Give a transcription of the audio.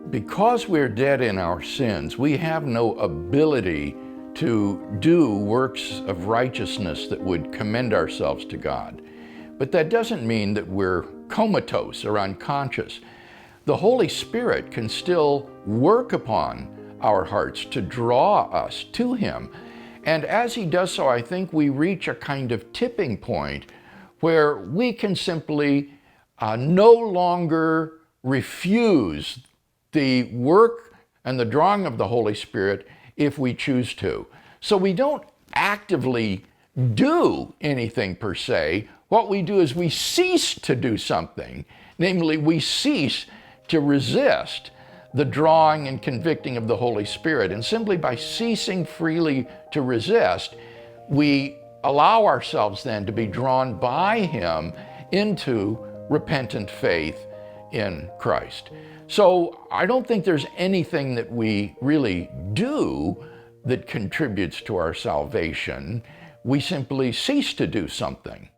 Because we're dead in our sins, we have no ability to do works of righteousness that would commend ourselves to God. But that doesn't mean that we're comatose or unconscious. The Holy Spirit can still work upon our hearts to draw us to Him. And as He does so, I think we reach a kind of tipping point where we can simply no longer refuse the work and the drawing of the Holy Spirit if we choose to. So we don't actively do anything per se. What we do is we cease to do something. Namely, we cease to resist the drawing and convicting of the Holy Spirit. And simply by ceasing freely to resist, we allow ourselves then to be drawn by Him into repentant faith in Christ. So I don't think there's anything that we really do that contributes to our salvation. We simply cease to do something.